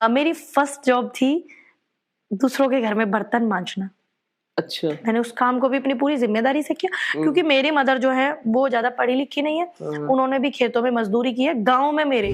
मेरी first job थी दूसरों के घर में बर्तन मांजना। अच्छा। मैंने उस काम को भी अपनी पूरी जिम्मेदारी से किया, क्योंकि मेरी मदर जो है वो ज्यादा पढ़ी लिखी नहीं है, उन्होंने भी खेतों में मजदूरी की है गांव में मेरे।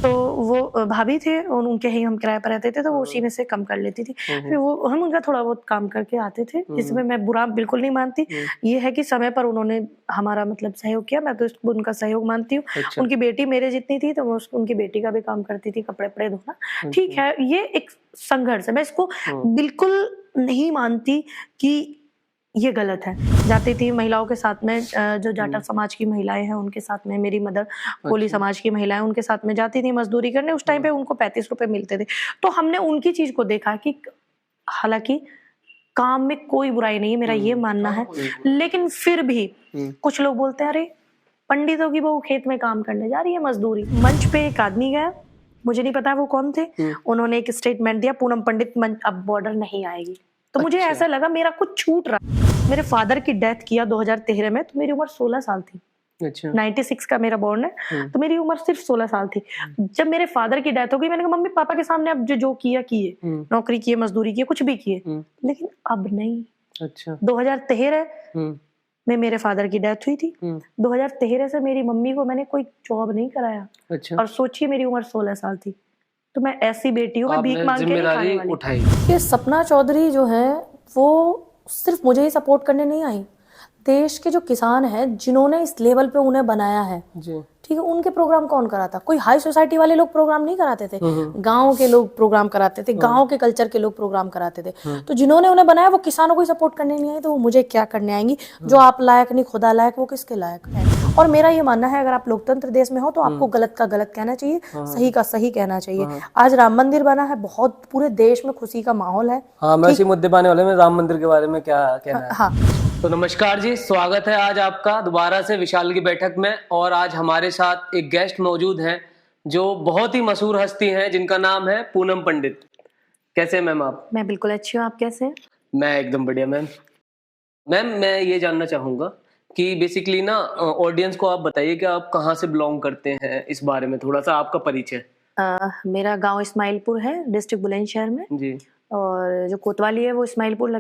तो वो भाभी थे, उनके ही हम किराए पर रहते थे, तो वो उसी में से कम कर लेती थी। फिर वो हम उनका थोड़ा बहुत काम करके आते थे, जिसमें मैं बुरा बिल्कुल नहीं मानती। ये है कि समय पर उन्होंने हमारा मतलब सहयोग किया, मैं तो इसको उनका सहयोग मानती हूँ। अच्छा। उनकी बेटी मेरे जितनी थी, तो मैं उनकी बेटी का भी काम करती थी, कपड़े वपड़े धोना। ठीक है, ये एक संघर्ष है, मैं इसको बिल्कुल नहीं मानती कि ये गलत है। जाती थी महिलाओं के साथ में, जो जाटा समाज की महिलाएं हैं उनके साथ में, मेरी मदर कोली समाज की महिलाएं उनके साथ में जाती थी मजदूरी करने। उस टाइम पे उनको 35 रुपए मिलते थे, तो हमने उनकी चीज को देखा कि हालांकि काम में कोई बुराई नहीं है, मेरा ये मानना है, लेकिन फिर भी कुछ लोग बोलते हैं अरे पंडितों की बहू खेत में काम करने जा रही है मजदूरी। मंच पे एक आदमी गया, मुझे नहीं पता वो कौन थे, उन्होंने एक स्टेटमेंट दिया, पूनम पंडित अब बॉर्डर नहीं आएगी। तो मुझे ऐसा लगा मेरा कुछ छूट रहा। मेरे फादर की डेथ किया 2013 में, तो मेरी उम्र 16 साल थी। अच्छा। 96 का मेरा बॉर्न है, तो मेरी उम्र सिर्फ 16 साल थी। जब मेरे फादर की डेथ हो गई, मैंने कहा मम्मी पापा के सामने अब जो किया किए, नौकरी किए, मजदूरी किए, कुछ भी किए, लेकिन अब नहीं। अच्छा। 2013 में मेरे फादर की डेथ हुई थी। 2013 से मेरी मम्मी को मैंने कोई जॉब नहीं कराया। अच्छा। और सोचिए मेरी उम्र 16 साल थी, तो मैं ऐसी बेटी हूँ, मैं भीख मांग के नहीं खाने वाली। उठाई। ये सपना चौधरी जो है वो सिर्फ मुझे ही सपोर्ट करने नहीं आई, देश के जो किसान हैं जिन्होंने इस लेवल पे उन्हें बनाया है, ठीक है, उनके प्रोग्राम कौन कराता? कोई हाई सोसाइटी वाले लोग प्रोग्राम नहीं कराते थे, गांव के लोग प्रोग्राम कराते थे, गांव के कल्चर के लोग प्रोग्राम कराते थे। तो जिन्होंने उन्हें बनाया वो किसानों को ही सपोर्ट करने नहीं आए, तो वो मुझे क्या करने आएंगी? जो आप लायक नहीं खुदा लायक, वो किसके लायक है? और मेरा ये मानना है, अगर आप लोकतंत्र देश में हो तो आपको गलत का गलत कहना चाहिए, सही का सही कहना चाहिए। आज राम मंदिर बना है, बहुत पूरे देश में खुशी का माहौल है। हाँ, मैं इसी मुद्दे पर आने वाले में राम मंदिर के बारे में क्या कहना है। हाँ। तो नमस्कार जी, स्वागत है आज आपका दोबारा से विशाल की बैठक में। और आज हमारे साथ एक गेस्ट मौजूद हैं जो बहुत ही मशहूर हस्ती हैं, जिनका नाम है पूनम पंडित। कैसे हैं मैम आप? मैं बिल्कुल अच्छी हूँ, आप कैसे हैं? मैं एकदम बढ़िया मैम। मैम, मैं ये जानना चाहूंगा कि बेसिकली ना ऑडियंस को आप बताइए कि आप कहाँ से बिलोंग करते हैं, इस बारे में थोड़ा सा आपका परिचय। मेरा गांव इस्माइलपुर है, डिस्ट्रिक्ट बुलंदशहर में जी। और जो कोतवाली है वो इस्माइलपुर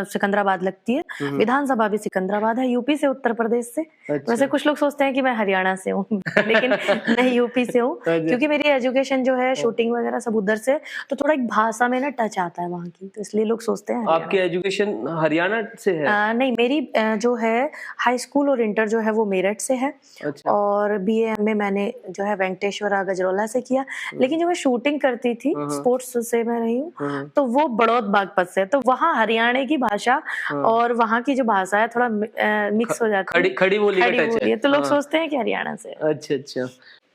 सिकंदराबाद लगती है। विधानसभा भी सिकंदराबाद है, यूपी से, उत्तर प्रदेश से। अच्छा। वैसे कुछ लोग सोचते हैं कि मैं हरियाणा से हूँ, लेकिन मैं यूपी से हूँ, क्योंकि मेरी एजुकेशन जो है शूटिंग वगैरह सब उधर से, तो थोड़ा एक भाषा में ना टच आता है वहाँ की, तो इसलिए लोग सोचते हैं। आपकी एजुकेशन हरियाणा से है? नहीं, मेरी जो है हाई स्कूल और इंटर जो है वो मेरठ से है। अच्छा। और BA MA मैंने जो है वेंकटेश्वरा गजरौला से किया। लेकिन जो मैं शूटिंग करती थी, स्पोर्ट्स से मैं रही हूँ, तो वो बड़ौद बागपत से, तो वहाँ हरियाणा की भाषा और वहाँ की जो भाषा है थोड़ा मिक्स हो जाती है, खड़ी बोली का टच है, तो लोग सोचते हैं कि हरियाणा से। अच्छा अच्छा।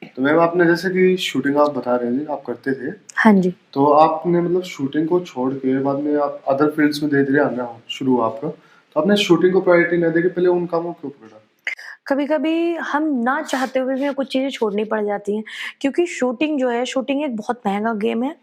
तो मैम, आपने जैसे कि शूटिंग आप बता रहे थे आप करते थे, हाँ जी, तो आपने मतलब शूटिंग को छोड़ के बाद में आप अदर फील्ड्स में धीरे धीरे आना शुरू हुआ आपका, तो आपने शूटिंग को प्रायोरिटी न देके पहले उन कामों को क्यों पकड़ा? कभी कभी हम ना चाहते हुए भी कुछ चीजें छोड़नी पड़ जाती हैं, क्योंकि शूटिंग जो है, शूटिंग एक बहुत महंगा गेम है।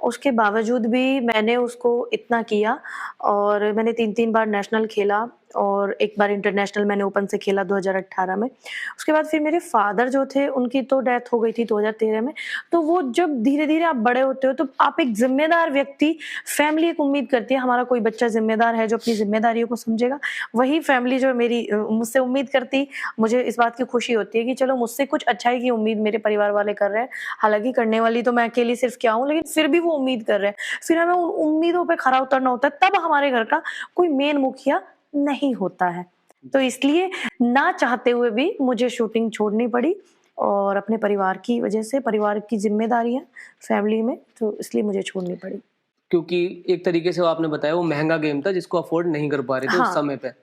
उसके बावजूद भी मैंने उसको इतना किया, और मैंने 3 बार नेशनल खेला और एक बार इंटरनेशनल मैंने ओपन से खेला 2018 में। उसके बाद फिर मेरे फादर जो थे उनकी तो डेथ हो गई थी 2013 में। तो वो जब धीरे धीरे आप बड़े होते हो, तो आप एक जिम्मेदार व्यक्ति, फैमिली एक उम्मीद करती है हमारा कोई बच्चा जिम्मेदार है जो अपनी जिम्मेदारियों को समझेगा। वही फैमिली जो मेरी मुझसे उम्मीद करती, मुझे इस बात की खुशी होती है कि चलो मुझसे कुछ अच्छाई की उम्मीद मेरे परिवार वाले कर रहे हैं। हालांकि करने वाली तो मैं अकेली सिर्फ क्या हूँ, लेकिन फिर भी वो उम्मीद कर रहे हैं। फिर हमें उन उम्मीदों पे खरा उतरना होता है, तब हमारे घर का कोई मेन मुखिया नहीं होता है। तो इसलिए ना चाहते हुए भी मुझे शूटिंग छोड़नी पड़ी, और अपने परिवार की वजह से, परिवार की जिम्मेदारियां फैमिली में, तो इसलिए मुझे छोड़नी पड़ी। क्योंकि एक तरीके से आपने बताया वो महंगा गेम था जिसको अफोर्ड नहीं कर पा रहे थे उस समय पे।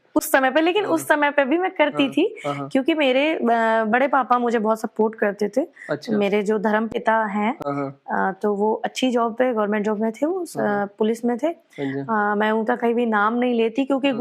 लेकिन उस समय पे भी मैं करती थी, क्योंकि मेरे बड़े पापा मुझे बहुत सपोर्ट करते थे। अच्छा। मेरे जो धर्म पिता हैं, तो वो अच्छी जॉब पे, गवर्नमेंट जॉब में थे, वो पुलिस में थे। मैं उनका कहीं भी नाम नहीं लेती, क्योंकि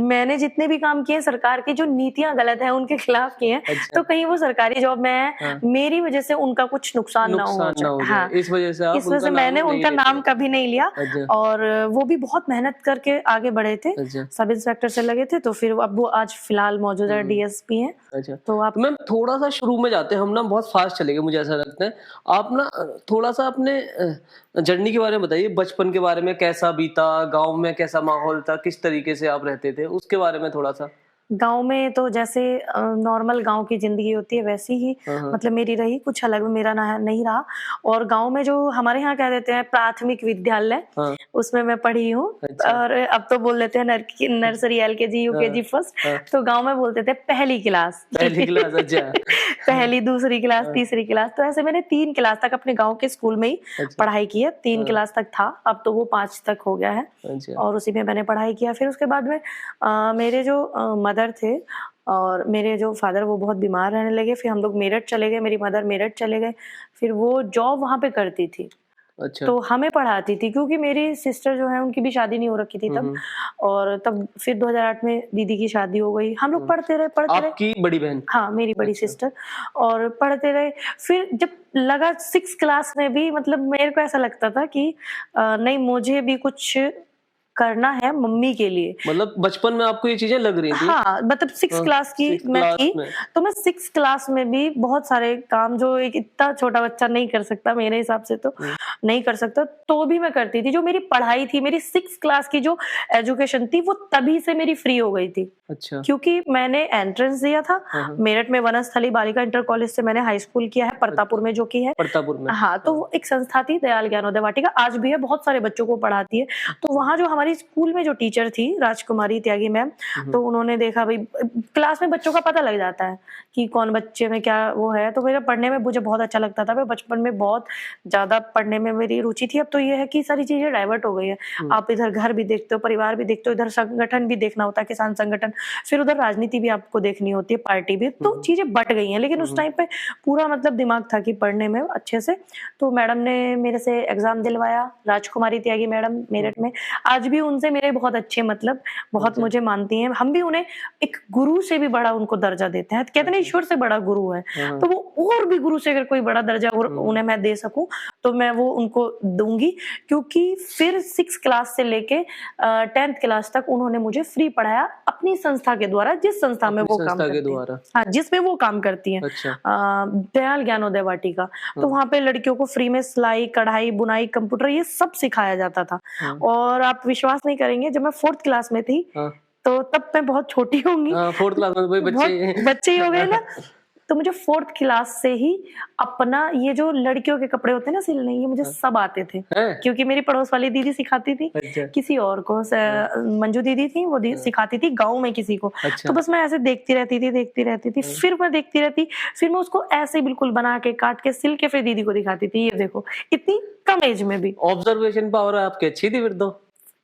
मैंने जितने भी काम किए सरकार की जो नीतियां गलत है उनके खिलाफ किए हैं। अच्छा। तो कहीं वो सरकारी जॉब में है, मेरी वजह से उनका कुछ नुकसान ना हो। हाँ, इस वजह से मैंने उनका नाम कभी नहीं लिया। और वो भी बहुत मेहनत करके आगे बढ़े थे, सब इंस्पेक्टर से मास्टर लगे थे, तो फिर अब वो आज फिलहाल मौजूदा डीएसपी हैं। अच्छा, तो आप मैम थोड़ा सा शुरू में जाते हैं हम ना, बहुत फास्ट चले गए मुझे ऐसा लगता है। आप ना थोड़ा सा अपने जर्नी के बारे में बताइए, बचपन के बारे में, कैसा बीता, गांव में कैसा माहौल था, किस तरीके से आप रहते थे, उसके बारे में थोड़ा सा। गाँव में तो जैसे नॉर्मल गाँव की ज़िंदगी होती है वैसी ही मतलब मेरी रही, कुछ अलग मेरा ना नहीं रहा। और गाँव में जो हमारे यहाँ कह देते हैं प्राथमिक विद्यालय, हाँ, उसमें मैं पढ़ी हूँ। अच्छा, और अब तो बोल देते हैं नर्सरी, एलकेजी, यूकेजी, फर्स्ट। हाँ, तो गाँव में बोलते थे पहली क्लास। पहली क्लास, अच्छा, पहली, दूसरी क्लास, तीसरी क्लास। तो ऐसे मैंने 3 क्लास तक अपने गाँव के स्कूल में ही अच्छा, पढ़ाई की है। 3 क्लास तक था, अब तो वो 5 तक हो गया है अच्छा, और उसी में मैंने पढ़ाई किया। फिर उसके बाद में मेरे जो मदर थे और मेरे जो फादर, वो बहुत बीमार रहने लगे। फिर हम लोग मेरठ चले गए, मेरी मदर मेरठ चले गए। फिर वो जॉब वहाँ पे करती थी, अच्छा, तो हमें पढ़ाती थी, क्योंकि मेरी सिस्टर जो है उनकी भी शादी नहीं हो रखी थी तब। और तब फिर 2008 में दीदी की शादी हो गई। हम लोग पढ़ते रहे। आपकी बड़ी बहन? हाँ, मेरी बड़ी अच्छा, सिस्टर। और पढ़ते रहे। फिर जब लगा 6 क्लास में भी, मतलब मेरे को ऐसा लगता था कि नहीं, मुझे भी कुछ करना है मम्मी के लिए। मतलब बचपन में आपको ये चीजें लग रही थी? हाँ, मतलब 6 हाँ, क्लास की 6th मैं क्लास थी, में। तो मैं 6 क्लास में भी बहुत सारे काम जो एक इतना छोटा बच्चा नहीं कर सकता, मेरे हिसाब से तो नहीं कर सकता, तो भी मैं करती थी। जो मेरी पढ़ाई थी, मेरी 6 क्लास की जो एजुकेशन थी, वो तभी से मेरी फ्री हो गई थी। अच्छा, क्योंकि मैंने एंट्रेंस दिया था हाँ, मेरठ में, वनस्थली बालिका इंटर कॉलेज से मैंने हाई स्कूल किया है, परतापुर में जो की है। प्रतापुर में। हाँ, तो वो एक संस्था थी दयाल ज्ञानोदय वाटिका, आज भी है, बहुत सारे बच्चों को पढ़ाती है। तो वहाँ जो हमारी स्कूल में जो टीचर थी राजकुमारी त्यागी मैम, तो उन्होंने देखा भाई क्लास में बच्चों का पता लग जाता है कि कौन बच्चे में क्या वो है। तो मेरा पढ़ने में मुझे बहुत अच्छा लगता था। मैं बचपन में बहुत ज्यादा पढ़ने में मेरी रुचि थी। अब तो ये है कि सारी चीजें डाइवर्ट हो गई है। आप इधर घर भी देखते हो, परिवार भी देखते हो, इधर संगठन भी देखना होता है, किसान संगठन, फिर उधर राजनीति भी आपको देखनी होती है, पार्टी भी। तो चीजें बट गई हैं। लेकिन उस टाइम पे पूरा मतलब दिमाग था कि पढ़ने में अच्छे से। तो मैडम ने मेरे से एग्जाम दिलवाया, राजकुमारी त्यागी मैडम मेरठ में। आज भी उनसे मेरे बहुत अच्छे, मतलब बहुत मुझे मानती हैं। हम भी उन्हें एक गुरु से भी बड़ा उनको दर्जा देते हैं। कहते हैं ईश्वर से बड़ा गुरु है, तो वो और भी गुरु से अगर कोई बड़ा दर्जा उन्हें मैं दे सकूं तो मैं वो उनको दूंगी। क्योंकि फिर 6 क्लास से लेके 10th क्लास तक उन्होंने मुझे फ्री पढ़ाया अपनी संस्था के द्वारा, जिस संस्था में वो काम करती है, हाँ, जिसमें वो काम करती है, अच्छा, दयाल ज्ञानोदय वाटिका। तो वहाँ पे लड़कियों को फ्री में सिलाई, कढ़ाई, बुनाई, कंप्यूटर, ये सब सिखाया जाता था। और आप विश्वास नहीं करेंगे, जब मैं 4th क्लास में थी, तो तब मैं बहुत छोटी होंगी, 4th क्लास में वही बच्चे ही हो गए ना। तो मुझे 4th क्लास से ही अपना ये जो लड़कियों के कपड़े होते हैं ना सिलने, ये मुझे सब आते थे। क्योंकि मेरी पड़ोस वाली दीदी सिखाती थी, अच्छा, किसी और को, मंजू दीदी थी, वो सिखाती थी गांव में किसी को। अच्छा, तो बस मैं ऐसे देखती रहती थी। फिर मैं देखती रहती, फिर मैं उसको ऐसे बिल्कुल बना के, काट के, सिल के फिर दीदी को दिखाती थी, ये देखो, इतनी कम एज में भी। ऑब्जर्वेशन पावर आपकी अच्छी थी फिर तो।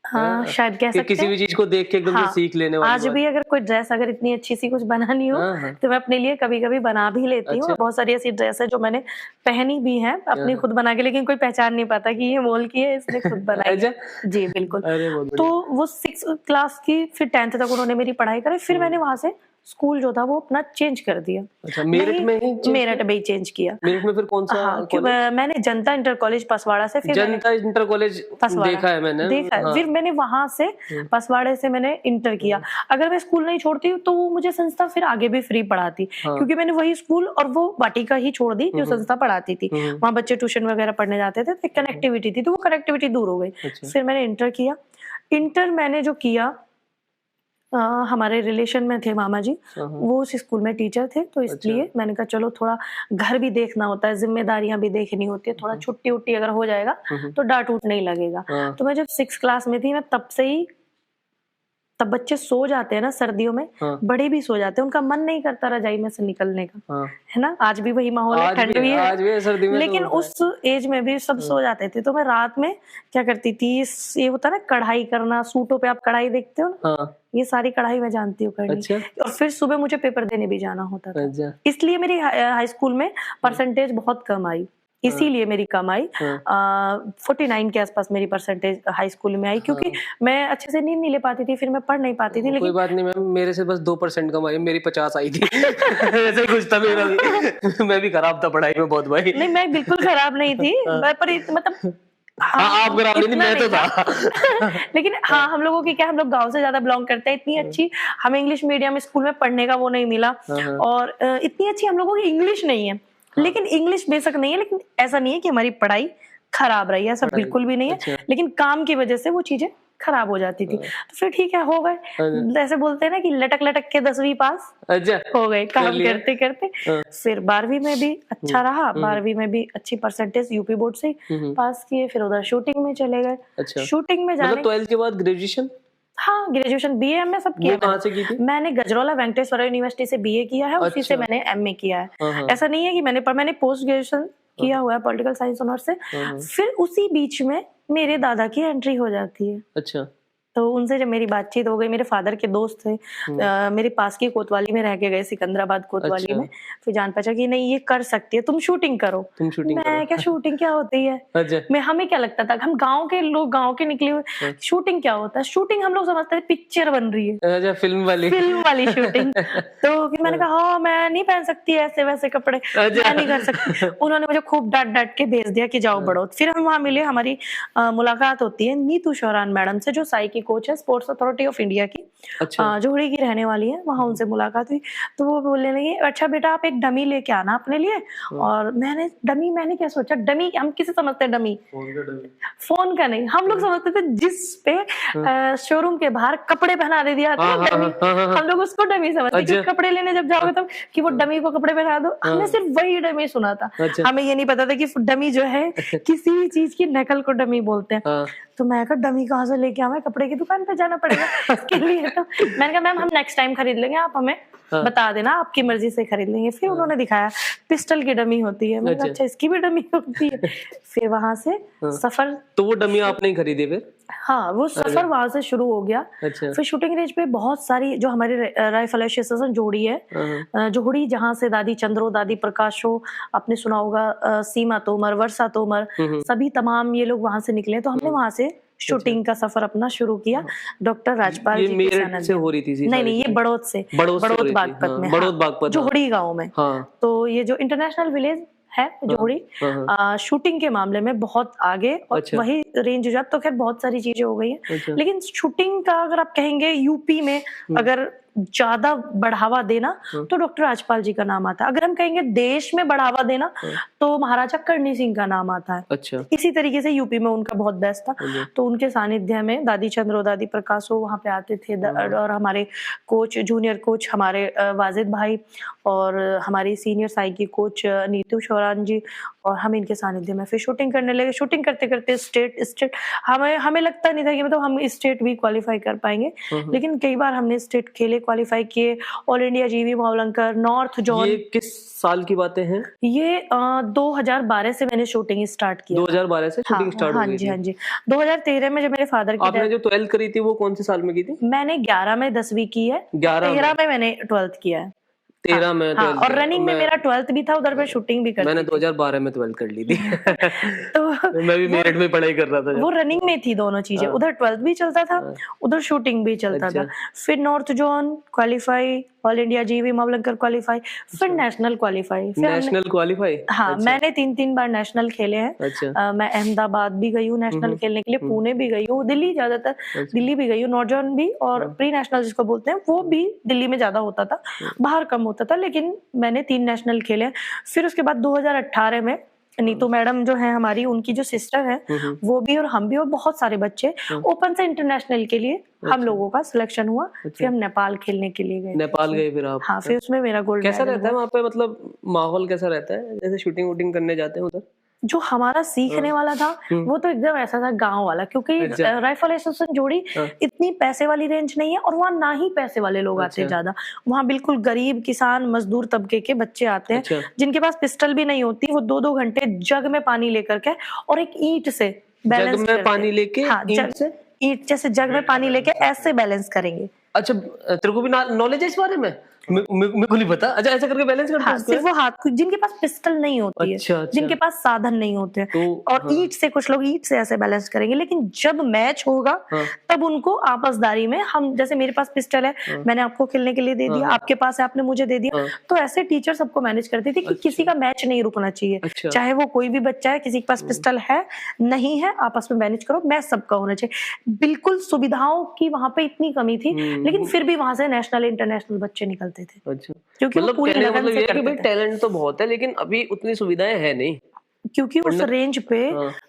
हाँ, शायद कह सकते हैं। किसी भी चीज को देख के एकदम हाँ, से सीख लेने वाली आज बात। भी अगर कोई ड्रेस अगर इतनी अच्छी सी कुछ बनानी हो, तो मैं अपने लिए कभी कभी बना भी लेती हूँ। अच्छा, बहुत सारी ऐसी ड्रेस है जो मैंने पहनी भी है अपनी खुद बना के, लेकिन कोई पहचान नहीं पाता कि ये मोल की है, इसने खुद बनाई है। जी बिल्कुल। अरे बहुत तो वो 6 क्लास की, फिर 10th तक उन्होंने मेरी पढ़ाई करी। फिर मैंने वहां से स्कूल जो था वो अपना चेंज कर दिया। अच्छा, मेरठ में ही मेरठ में ही चेंज किया। मेरठ में फिर कौन सा हाँ, मैंने जनता इंटर कॉलेज पसवाड़ा से, फिर जनता इंटर कॉलेज देखा है मैंने, देखा है। फिर मैंने वहां से पसवाड़े से मैंने इंटर किया। अगर मैं स्कूल नहीं छोड़ती तो वो मुझे संस्था फिर आगे भी फ्री पढ़ाती, क्योंकि मैंने वही स्कूल और वो वाटिका ही छोड़ दी जो संस्था पढ़ाती थी। वहां बच्चे ट्यूशन वगैरह पढ़ने जाते थे, तो कनेक्टिविटी थी, तो वो कनेक्टिविटी दूर हो गई। फिर मैंने इंटर किया। इंटर मैंने जो किया, हमारे रिलेशन में थे मामा जी, वो उस स्कूल में टीचर थे, तो इसलिए मैंने कहा चलो थोड़ा घर भी देखना होता है, जिम्मेदारियां भी देखनी होती है, थोड़ा छुट्टी उट्टी अगर हो जाएगा तो डांट उट नहीं लगेगा। तो मैं जब 6 क्लास में थी, मैं तब से ही, तब बच्चे सो जाते हैं ना सर्दियों में, बड़े भी सो जाते हैं, उनका मन नहीं करता रजाई में से निकलने का, है ना। आज भी वही माहौल है, ठंड भी है, सर्दी में लेकिन उस एज में भी सब सो जाते थे। तो मैं रात में क्या करती थी, ये होता ना कढ़ाई करना, सूटों पे आप कढ़ाई देखते हो ना, ये सारी कढ़ाई मैं जानती हूँ करनी। अच्छा। और फिर सुबह मुझे पेपर देने भी जाना होता था। अच्छा। इसलिए मेरी हाई स्कूल में परसेंटेज बहुत कम आई, इसीलिए मेरी कम आई। 49 के आसपास मेरी परसेंटेज हाई स्कूल में आई, क्योंकि मैं अच्छे से नींद नहीं ले पाती थी, फिर मैं पढ़ नहीं पाती थी। लेकिन कोई बात नहीं मैम, मेरे से बस 2% कम आई, मेरी 50 आई थी। ऐसे कुछ था मेरा भी। मैं भी खराब था पढ़ाई में बहुत भाई। नहीं, मैं बिल्कुल खराब नहीं थी, पर मतलब हाँ, आप ग्रामीण नहीं, इतना मैं तो नहीं था। लेकिन हाँ, हम लोगों की क्या, हम लोग गाँव से ज़्यादा बिलॉन्ग करते हैं। इतनी अच्छी हमें इंग्लिश मीडियम स्कूल में पढ़ने का वो नहीं मिला हाँ, हाँ। और इतनी अच्छी हम लोगों की इंग्लिश नहीं है। लेकिन इंग्लिश बेशक नहीं है, लेकिन ऐसा नहीं है कि हमारी पढ़ाई खराब रही है, ऐसा पढ़ाई, बिल्कुल भी नहीं है। अच्छा। लेकिन काम की वजह से वो चीज़ें खराब हो जाती थी। तो फिर ठीक है, हो गए। अच्छा। ऐसे बोलते हैं ना कि लटक-लटक के 10वीं पास अच्छा, हो गए कर काम लिया। करते-करते। हाँ। फिर 12वीं में भी अच्छा रहा, 12वीं में भी अच्छी परसेंटेज यूपी बोर्ड से पास किए, फिर उधर शूटिंग में चले गए। अच्छा। शूटिंग में मतलब जाने 12th के बाद ग्रेजुएशन हाँ, ग्रेजुएशन बीए एमए सब किया वो कहाँ से की थी? मैंने गजरौला वेंकटेश्वरा यूनिवर्सिटी से बीए किया है, उसी से अच्छा। मैंने एमए किया है। हाँ, हाँ। ऐसा नहीं है कि मैंने पोस्ट ग्रेजुएशन किया हुआ है पॉलिटिकल साइंस ऑनर्स से। हाँ। फिर उसी बीच में मेरे दादा की एंट्री हो जाती है। अच्छा। तो उनसे जब मेरी बातचीत हो गई, मेरे फादर के दोस्त थे, मेरे पास की कोतवाली में रह के गए, सिकंदराबाद कोतवाली अच्छा। में। फिर जान पहचान कि नहीं ये कर सकती है, तुम शूटिंग करो। तुम शूटिंग मैं क्या शूटिंग क्या होती है? अच्छा। हमें क्या लगता था, हम गाँव के लोग, गाँव के निकले हुए, शूटिंग क्या होता है? शूटिंग हम लोग समझते थे पिक्चर बन रही है, अच्छा, फिल्म वाली शूटिंग। तो फिर मैंने कहा हाँ, मैं नहीं पहन सकती ऐसे वैसे कपड़े, मैं नहीं कर सकती। उन्होंने मुझे खूब डांट के भेज दिया कि जाओ बढ़ो। फिर हम वहाँ मिले, हमारी मुलाकात होती है नीतू शौरान मैडम से, जो साई की कोच है स्पोर्ट्स अथॉरिटी ऑफ इंडिया की। अच्छा। जोहड़ी की रहने वाली है। वहाँ उनसे मुलाकात हुई तो वो बोलने लगी, अच्छा बेटा आप एक डमी लेके आना अपने लिए। और मैंने क्या सोचा, डमी हम किसे समझते हैं? डमी फोन का नहीं, हम लोग समझते थे जिस पे शोरूम के बाहर कपड़े पहना दे दिया था ना, डमी। हम लोग उसको डमी समझते, क्योंकि कपड़े लेने जब जाओगे तब कि वो डमी को कपड़े पहना दो। हमने सिर्फ वही डमी सुना था, हमें ये नहीं पता था कि डमी जो है किसी भी चीज की नकल को डमी बोलते हैं। तो मैं कहा डमी कहाँ से लेके आवे, कपड़े की दुकान पे जाना पड़ेगा इसके लिए। तो मैंने कहा मैम हम नेक्स्ट टाइम खरीद लेंगे, आप हमें बता देना, आपकी मर्जी से खरीद लेंगे। फिर उन्होंने दिखाया पिस्टल की डमी होती है। मैंने कहा अच्छा इसकी भी डमी होती है। फिर वहां से सफर, तो वो डमी आपने खरीदे फिर? हाँ, वो सफर वहां से शुरू हो गया। अच्छा। फिर शूटिंग रेंज पे बहुत सारी, जो हमारी राइफल एसोसिएशन जोड़ी है, जोड़ी जहाँ से दादी चंद्रो, दादी प्रकाशो, आपने सुना होगा, सीमा तोमर, वर्षा तोमर, सभी तमाम ये लोग वहां से निकले। तो हमने वहां से शूटिंग का सफर अपना शुरू किया। डॉक्टर राजपाल जी की मेरठ से हो रही थी? नहीं, ये बड़ौद से, बड़ौद बागपत में, बड़ौद बागपत, जोहड़ी गाँव में। तो ये जो इंटरनेशनल विलेज है जोहड़ी, शूटिंग के मामले में बहुत आगे। और वही रेंज, जब तो खैर बहुत सारी चीजें हो गई हैं, लेकिन शूटिंग का अगर आप कहेंगे यूपी में अगर ज्यादा बढ़ावा देना तो डॉक्टर राजपाल जी का नाम आता है। अगर हम कहेंगे देश में बढ़ावा देना तो महाराजा करणी सिंह का नाम आता है। अच्छा। इसी तरीके से यूपी में उनका बहुत बेस्ट था। तो उनके सानिध्य में दादी चंद्रो, दादी प्रकाशो वहां पे आते थे। और हमारे कोच, जूनियर कोच हमारे वाजिद भाई, और हमारी सीनियर साई की कोच नीतू शौरान जी, और हम इनके सानिध्य में फिर शूटिंग करने लगे। शूटिंग करते करते स्टेट हमें लगता नहीं था कि मतलब हम स्टेट भी क्वालिफाई कर पाएंगे, लेकिन कई बार हमने स्टेट खेले, क्वालिफाई किए। ऑल इंडिया जीवी मावलंकर, नॉर्थ जोन। ये किस साल की बातें हैं? ये 2012 से मैंने शूटिंग स्टार्ट किया। 2012 से शूटिंग स्टार्ट हो गई थी? हाँ जी। 2013 में जब मेरे फादर की आपने जो 12th करी थी वो कौन से साल में की थी? मैंने 11 में 10वीं की है, 13 में मैंने 12th किया है। 13 में 12th और रनिंग में मेरा 12th भी था, उधर पे शूटिंग भी करती मैंने 2012 में 12th कर ली थी। तो मैं भी मेरठ में पढ़ाई कर रहा था। वो रनिंग में थी दोनों चीजें, उधर 12th भी चलता था, उधर शूटिंग भी चलता था। फिर north zone qualify, all India जीवी मावलंकर क्वालिफाई, फिर नेशनल क्वालिफाई। हाँ, मैंने 3 बार नेशनल खेले हैं। मैं अहमदाबाद भी गई हूँ नेशनल खेलने के लिए, पुणे भी गई हूँ, दिल्ली ज्यादातर, दिल्ली भी गई हूँ। नॉर्थ जोन भी और प्री नेशनल जिसको बोलते हैं वो भी दिल्ली में ज्यादा होता था, बाहर कम होता था, लेकिन मैंने 3 नेशनल खेले। फिर उसके बाद 2018 में नीतू मैडम जो है हमारी, उनकी जो सिस्टर है, वो भी और हम भी और बहुत सारे बच्चे ओपन से इंटरनेशनल के लिए हम लोगों का सिलेक्शन हुआ। फिर हम नेपाल खेलने के लिए गए। नेपाल गए फिर आप? हाँ, फिर उसमें मेरा गोल्ड। कैसा रहता है वहाँ पे, मतलब माहौल कैसा रहता है जैसे शूटिंग वूटिंग करने जाते हैं उधर? जो हमारा सीखने वाला था वो तो एकदम ऐसा था गांव वाला, क्योंकि राइफल एसोसिएशन जोड़ी इतनी पैसे वाली रेंज नहीं है, और वहाँ ना ही पैसे वाले लोग आते हैं ज्यादा। वहाँ बिल्कुल गरीब किसान मजदूर तबके के बच्चे आते हैं, जिनके पास पिस्टल भी नहीं होती। वो 2-2 घंटे जग में पानी लेकर के और एक ईंट से बैलेंस जग में पानी लेके, हाँ, ईंट जैसे जग में पानी लेके ऐसे बैलेंस करेंगे। अच्छा, तेरे को भी नॉलेज है इस बारे में? मेरे को नहीं पता। अच्छा, ऐसा करके बैलेंस करते हाँ, हैं सिर्फ वो हाथ, जिनके पास पिस्टल नहीं होती है, अच्छा, अच्छा। जिनके पास साधन नहीं होते हैं, तो और ईंट से, कुछ लोग ईंट से ऐसे बैलेंस करेंगे, लेकिन जब मैच होगा तब उनको आपसदारी में, हम जैसे मेरे पास पिस्टल है, मैंने आपको खेलने के लिए दे दिया, आपके पास है, आपने मुझे दे दिया, तो ऐसे टीचर सबको मैनेज करती थी कि किसी का मैच नहीं रुकना चाहिए, चाहे वो कोई भी बच्चा है, किसी के पास पिस्टल है नहीं है, आपस में मैनेज करो, मैच सबका होना चाहिए। बिल्कुल सुविधाओं की वहां पे इतनी कमी थी, लेकिन फिर भी वहां से नेशनल इंटरनेशनल बच्चे निकलते थे। अच्छा, क्योंकि वो पूरी लगन से ये है कि करते भाई थे। टैलेंट तो बहुत है, लेकिन अभी उतनी सुविधाएं है नहीं। क्योंकि उस रेंज पे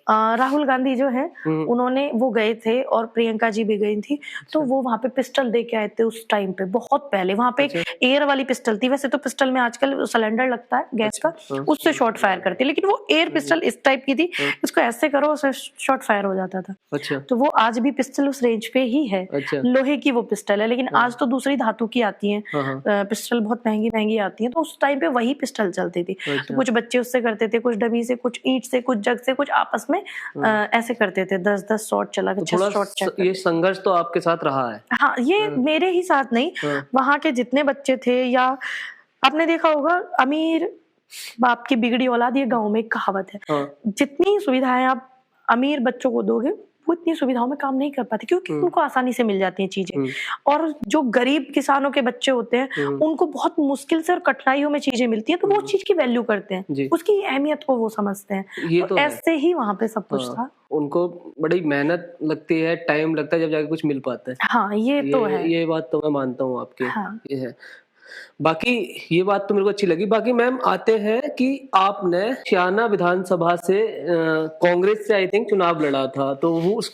राहुल गांधी जो है, उन्होंने, वो गए थे और प्रियंका जी भी गई थी, तो वो वहां पे पिस्टल दे के आए थे उस टाइम पे, बहुत पहले। वहां पे एयर वाली पिस्टल थी, वैसे तो पिस्टल में आजकल सिलेंडर लगता है गैस का, उससे शॉट फायर करती है, लेकिन वो एयर पिस्टल इस टाइप की थी, उसको ऐसे करो उससे शॉट फायर हो जाता था। अच्छा, तो वो आज भी पिस्टल उस रेंज पे ही है, लोहे की वो पिस्टल है, लेकिन आज तो दूसरी धातु की आती है पिस्टल, बहुत महंगी महंगी आती है, तो उस टाइम पे वही पिस्टल चलती थी। तो कुछ बच्चे उससे करते थे, कुछ डमी से, कुछ ईंट से, कुछ जग से, कुछ आपस में ऐसे करते थे, 10-10 शॉट चला, तो 6 शॉट चला। ये संघर्ष तो आपके साथ रहा है। हाँ, ये मेरे ही साथ नहीं, वहां के जितने बच्चे थे, या आपने देखा होगा, अमीर बाप की बिगड़ी औलाद, ये गांव में एक कहावत है, जितनी सुविधाएं आप अमीर बच्चों को दोगे, वो इतनी सुविधाओं में काम नहीं कर पाते, क्योंकि उनको आसानी से मिल जाती हैं चीजें, और जो गरीब किसानों के बच्चे होते हैं, उनको बहुत मुश्किल से और कठिनाइयों में चीजें मिलती हैं, तो वो चीज की वैल्यू करते हैं, उसकी अहमियत को वो समझते हैं। ये तो ऐसे ही वहां पे सब कुछ था। उनको बड़ी मेहनत लगती है, टाइम लगता है, जब जाके कुछ मिल पाता है। हाँ, ये तो है, ये बात तो मैं मानता हूँ आपके। हाँ। ये है। बाकी ये बात तो मेरे को अच्छी लगी। बाकी मैम, आते हैं कि आपने शाना विधानसभा से कांग्रेस से आई थिंक चुनाव लड़ा था, तो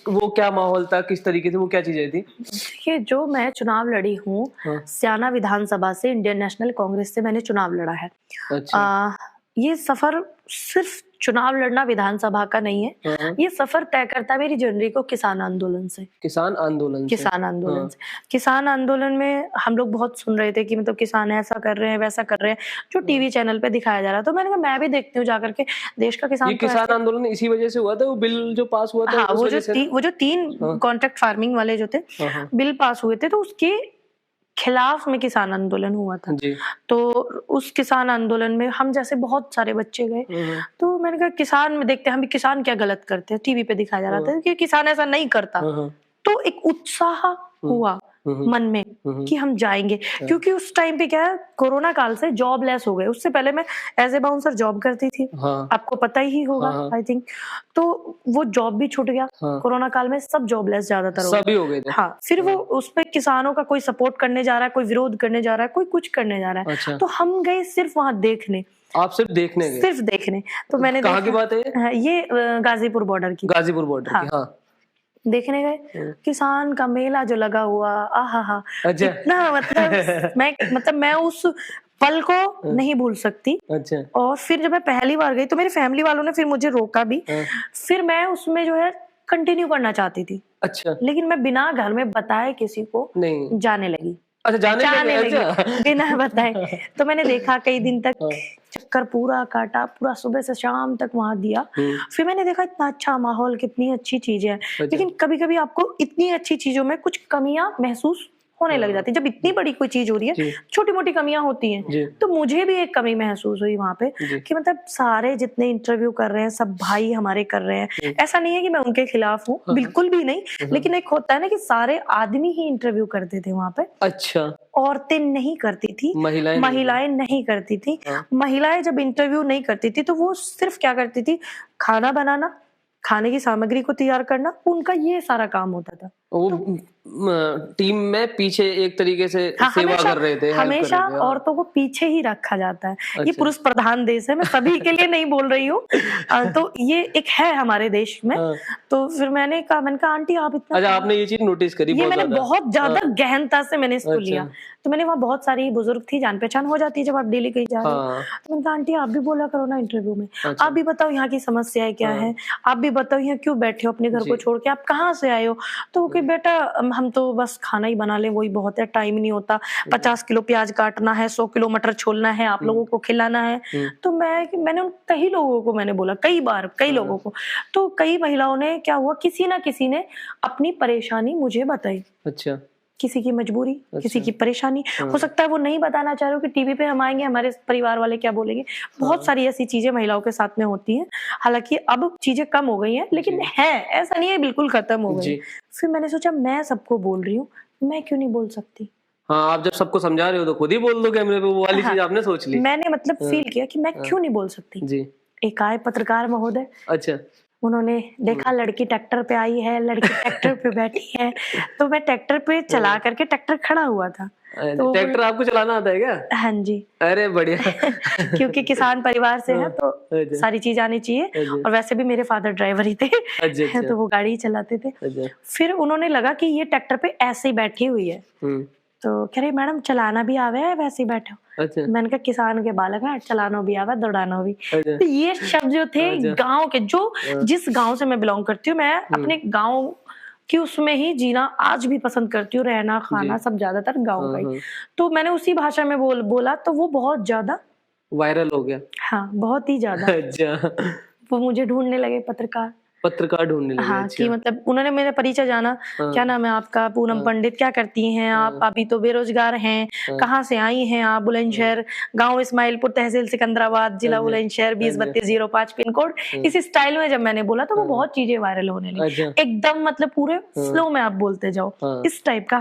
वो क्या माहौल था, किस तरीके से, वो क्या चीजें थी? देखिए, जो मैं चुनाव लड़ी हूँ, स्याना विधानसभा से, इंडियन नेशनल कांग्रेस से मैंने चुनाव लड़ा है। अच्छा। ये सफर सिर्फ चुनाव लड़ना विधानसभा का नहीं है, ये सफर तय करता है मेरी जर्नी को किसान आंदोलन से। किसान आंदोलन से? किसान आंदोलन से। किसान आंदोलन में हम लोग बहुत सुन रहे थे कि मतलब किसान ऐसा कर रहे हैं, वैसा कर रहे हैं, जो टीवी चैनल पे दिखाया जा रहा, तो मैंने कहा मैं भी देखती हूँ जाकर के, देश का किसान। ये किसान आंदोलन इसी वजह से हुआ था, वो बिल जो पास हुआ था? हाँ, वो जो 3 कॉन्ट्रैक्ट फार्मिंग वाले जो थे बिल पास हुए थे, तो उसके खिलाफ में किसान आंदोलन हुआ था जी। तो उस किसान आंदोलन में हम जैसे बहुत सारे बच्चे गए, तो मैंने कहा किसान में देखते हैं हम भी, किसान क्या गलत करते हैं, टीवी पे दिखाया जा रहा था कि किसान ऐसा नहीं करता, तो एक उत्साह हुआ मन में कि हम जाएंगे, क्योंकि उस टाइम पे क्या है, कोरोना काल से जॉबलेस हो गए। उससे पहले मैं एज ए बाउंसर जॉब करती थी, आपको पता ही होगा आई थिंक, तो वो जॉब भी छूट गया कोरोना काल में, सब जॉबलेस ज्यादातर सभी हो गए थे। हाँ, फिर वो उसमें किसानों का कोई सपोर्ट करने जा रहा है, कोई विरोध करने जा रहा है, कोई कुछ करने जा रहा है, तो हम गए सिर्फ वहां देखने। आप सिर्फ देखने गए? सिर्फ देखने। तो मैंने कहाँ की बात है ये? गाजीपुर बॉर्डर की। गाजीपुर बॉर्डर की, हाँ। देखने गए किसान का मेला जो लगा हुआ, आहा, इतना मतलब मैं उस पल को नहीं भूल सकती। अच्छा। और फिर जब मैं पहली बार गई तो मेरी फैमिली वालों ने फिर मुझे रोका भी, फिर मैं उसमें जो है कंटिन्यू करना चाहती थी। अच्छा। लेकिन मैं बिना घर में बताए किसी को नहीं जाने लगी। अच्छा, जाने लगी बिना बताए। तो मैंने देखा कई दिन तक चक्कर पूरा काटा, पूरा सुबह से शाम तक वहां दिया। फिर मैंने देखा इतना अच्छा माहौल, कितनी अच्छी चीजें हैं, लेकिन कभी कभी आपको इतनी अच्छी चीजों में कुछ कमियां महसूस होने लग जाती है। जब इतनी बड़ी कोई चीज हो रही है, छोटी मोटी कमियां होती हैं, तो मुझे भी एक कमी महसूस हुई वहां पे कि मतलब सारे जितने इंटरव्यू कर रहे हैं सब भाई हमारे कर रहे हैं। ऐसा नहीं है कि मैं उनके खिलाफ हूँ, बिल्कुल भी नहीं, लेकिन एक होता है ना कि सारे आदमी ही इंटरव्यू करते थे वहां पे। अच्छा। औरतें नहीं करती थी, महिलाएं नहीं करती थी। महिलाएं जब इंटरव्यू नहीं करती थी तो वो सिर्फ क्या करती थी, खाना बनाना, खाने की सामग्री को तैयार करना, उनका ये सारा काम होता था। वो टीम में पीछे एक तरीके से सेवा कर रहे थे, हमेशा औरतों को पीछे ही रखा जाता है। अच्छा। ये पुरुष प्रधान देश है, मैं सभी के लिए नहीं बोल रही हूँ, तो ये एक है हमारे देश में। तो फिर मैंने कहा आंटी आप इतना, अच्छा, आपने ये चीज नोटिस करी? ये मैंने बहुत ज्यादा गहनता से मैंने इसको लिया। तो मैंने वहाँ बहुत सारी बुजुर्ग थी, जान पहचान हो जाती है जब आप डेली कहीं जा रहे हो। तो मैंने कहा आंटी आप भी बोला करो ना इंटरव्यू में, आप भी बताओ यहाँ की समस्याएं क्या है, आप भी बताओ यहाँ क्यों बैठे हो अपने घर को छोड़ के, आप कहाँ से आए हो। तो कि बेटा हम तो बस खाना ही बना ले वही बहुत है, टाइम नहीं होता, 50 किलो प्याज काटना है, 100 किलो मटर छोलना है, आप लोगों को खिलाना है। तो मैंने उन कई लोगों को मैंने बोला, कई बार कई लोगों को, तो कई महिलाओं ने क्या हुआ, किसी ना किसी ने अपनी परेशानी मुझे बताई। अच्छा। किसी की मजबूरी, किसी की परेशानी, हो सकता है वो नहीं बताना चाह रहे हो कि टीवी पे हम आएंगे हमारे परिवार वाले क्या बोलेंगे। बहुत सारी ऐसी चीजें महिलाओं के साथ में होती हैं। हालांकि अब चीजें कम हो गई हैं, लेकिन है, ऐसा नहीं है बिल्कुल खत्म हो गई। फिर मैंने सोचा मैं सबको बोल रही हूँ, मैं क्यों नहीं बोल सकती। हाँ, आप जब सबको समझा रहे हो तो खुद ही बोल दो कैमरे पे, वो वाली चीज आपने सोच ली। मैंने मतलब फील किया कि मैं क्यों नहीं बोल सकती। जी। एक आए पत्रकार महोदय, अच्छा, उन्होंने देखा लड़की ट्रैक्टर पे आई है, लड़की ट्रैक्टर पे बैठी है, तो मैं ट्रैक्टर पे चला करके, ट्रैक्टर खड़ा हुआ था तो ट्रैक्टर आपको चलाना आता है क्या? हाँ जी। अरे बढ़िया। क्योंकि किसान परिवार से है तो सारी चीज आनी चाहिए, और वैसे भी मेरे फादर ड्राइवर ही थे। अच्छा। तो वो गाड़ी ही चलाते थे। फिर उन्होंने लगा कि ये ट्रैक्टर पे ऐसे ही बैठी हुई है, तो कह रहे मैडम चलाना भी आवे है, वैसे ही बैठो। अच्छा। मैंने कहा किसान के बालक है, चलाना भी आवे, दौड़ाना भी। तो ये शब्द जो थे गांव के, जो जिस गांव से मैं बिलोंग करती हूँ, मैं अपने गांव कि उसमें ही जीना आज भी पसंद करती हूँ, रहना खाना सब ज्यादातर गांव का ही। तो मैंने उसी भाषा में बोला तो वो बहुत ज्यादा वायरल हो गया। हाँ, बहुत ही ज्यादा। अच्छा। वो मुझे ढूंढने लगे, पत्रकार ढूंढने लगे। हाँ, कि मतलब उन्होंने मेरा परिचय जाना, क्या नाम है आपका? पूनम पंडित। क्या करती हैं आप? अभी तो बेरोजगार हैं। कहाँ से आई हैं आप? बुलंदशहर, गांव इस्माइलपुर, तहसील सिकंदराबाद, जिला बुलंदशहर, 203205 पिन कोड। इस स्टाइल में जब मैंने बोला तो वो बहुत चीजें वायरल होने लगी एकदम, मतलब पूरे फ्लो में आप बोलते जाओ, इस टाइप का।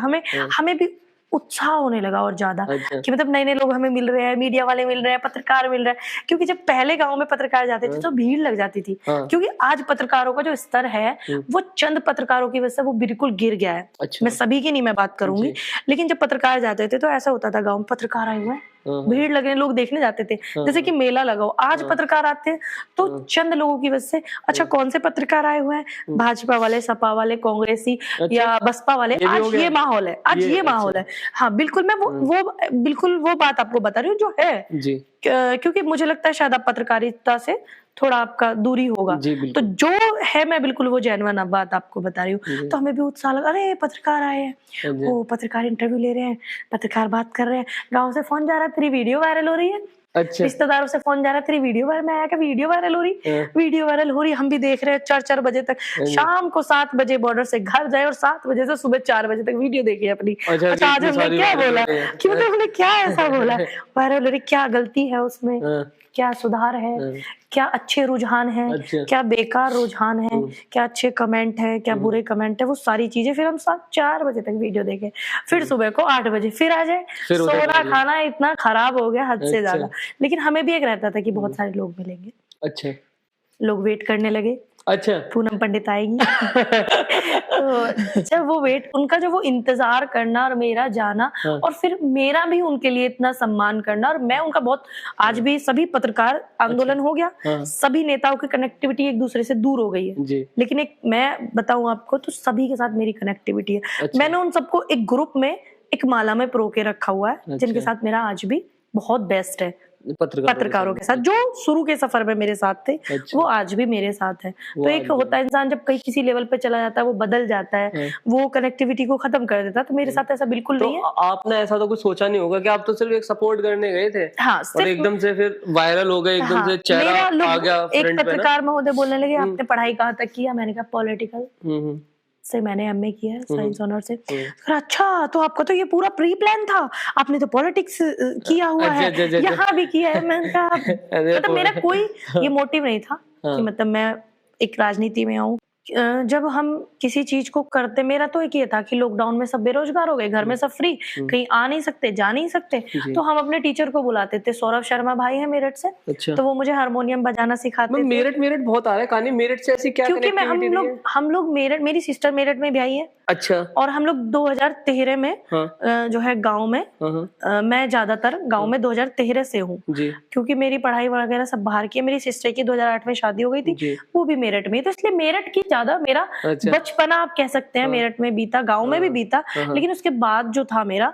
हमें भी उत्साह होने लगा और ज्यादा, कि मतलब नए नए लोग हमें मिल रहे हैं, मीडिया वाले मिल रहे हैं, पत्रकार मिल रहे हैं। क्योंकि जब पहले गांव में पत्रकार जाते थे तो भीड़ लग जाती थी, क्योंकि आज पत्रकारों का जो स्तर है वो चंद पत्रकारों की वजह से वो बिल्कुल गिर गया है। मैं सभी की नहीं मैं बात करूंगी, लेकिन जब पत्रकार जाते थे तो ऐसा होता था, गाँव में पत्रकार आए हुए हैं, भीड़ लगने, लोग देखने जाते थे जैसे कि मेला लगाओ। आज पत्रकार आते हैं तो चंद लोगों की वजह से, अच्छा कौन से पत्रकार आए हुए हैं? भाजपा वाले, सपा वाले, कांग्रेसी या बसपा वाले। आज ये माहौल है, आज ये माहौल है। हाँ बिल्कुल, मैं वो बिल्कुल वो बात आपको बता रही हूँ जो है जी। क्योंकि मुझे लगता है शायद आप पत्रकारिता से थोड़ा आपका दूरी होगा, तो जो है मैं बिल्कुल वो जेन्युइन बात आपको बता रही हूँ। तो हमें भी उत्साह लगा, अरे पत्रकार आए हैं, वो पत्रकार इंटरव्यू ले रहे हैं, पत्रकार बात कर रहे हैं, गाँव से फोन जा रहा है, तेरी वीडियो वायरल हो रही है। अच्छा। रिश्तेदारों से फोन जा रहा है, तेरी वीडियो वायरल। मैं आया कि वीडियो वायरल हो रही, वीडियो वायरल हो रही, हम भी देख रहे हैं। 4 बजे तक, शाम को 7 बजे बॉर्डर से घर जाए और 7 बजे से सुबह 4 बजे तक वीडियो देखी अपनी। अच्छा आज हमने क्या बोला, कि मतलब हमने क्या ऐसा बोला वायरल हो रही, क्या गलती है उसमें, क्या सुधार है, क्या अच्छे रुझान है, क्या बेकार रुझान है, क्या अच्छे कमेंट है, क्या बुरे कमेंट है, वो सारी चीजें। फिर हम 4 बजे तक वीडियो देखे, फिर सुबह को 8 बजे फिर आ जाए। सोना खाना इतना खराब हो गया हद से ज्यादा। लेकिन हमें भी एक रहता था कि बहुत सारे लोग मिलेंगे। अच्छा, लोग वेट करने लगे। अच्छा, पूनम पंडित आएगी। तो जब वो वेट, उनका जो वो इंतजार करना और मेरा जाना, और फिर मेरा भी उनके लिए इतना सम्मान करना, और मैं उनका बहुत, आज भी सभी पत्रकार आंदोलन हो गया, सभी नेताओं की कनेक्टिविटी एक दूसरे से दूर हो गई है, लेकिन एक मैं बताऊं आपको तो सभी के साथ मेरी कनेक्टिविटी है। मैंने उन सबको एक ग्रुप में, एक माला में परो के रखा हुआ है, जिनके साथ मेरा आज भी बहुत बेस्ट है। पत्रकारों के साथ जो शुरू के सफर में मेरे साथ थे, वो आज भी मेरे साथ है। तो एक होता है इंसान जब कहीं किसी लेवल पे चला जाता है, वो बदल जाता है, वो कनेक्टिविटी को खत्म कर देता है। तो मेरे साथ ऐसा बिल्कुल नहीं है। आपने ऐसा तो कुछ सोचा नहीं होगा कि आप तो सिर्फ एक सपोर्ट करने गए थे, हाँ, और एकदम से फिर वायरल हो गए, एकदम से चेहरा आ गया। एक पत्रकार महोदय बोलने लगे, आपने पढ़ाई कहाँ तक किया? मैंने कहा पॉलिटिकल से मैंने एमए किया है, साइंस ऑनर से। अच्छा, तो आपका तो ये पूरा प्री प्लान था, आपने तो पॉलिटिक्स किया हुआ है, यहाँ भी किया है। मैंने कहा मतलब मेरा कोई ये मोटिव नहीं था कि मतलब मैं एक राजनीति में आऊँ। जब हम किसी चीज को करते, मेरा तो एक ये था कि लॉकडाउन में सब बेरोजगार हो गए, घर में सब फ्री, कहीं आ नहीं सकते, जा नहीं सकते, तो हम अपने टीचर को बुलाते थे। सौरभ शर्मा भाई है मेरठ से। अच्छा। तो वो मुझे हारमोनियम बजाना सिखाते थे। मेरठ बहुत आ रहा है कहानी, मेरठ से ऐसी क्या? क्योंकि हम लोग मेरठ, मेरी सिस्टर मेरठ में भी आई है। अच्छा। और हम लोग 2013 में जो है गाँव में, मैं ज्यादातर गाँव में 2013 से हूँ, क्योंकि मेरी पढ़ाई वगैरह सब बाहर की है। मेरी सिस्टर की 2008 में शादी हो गई थी, वो भी मेरठ में, तो इसलिए मेरठ की ज्यादा मेरा बचपना आप कह सकते हैं मेरठ में बीता, गांव में भी बीता, लेकिन उसके बाद जो था मेरा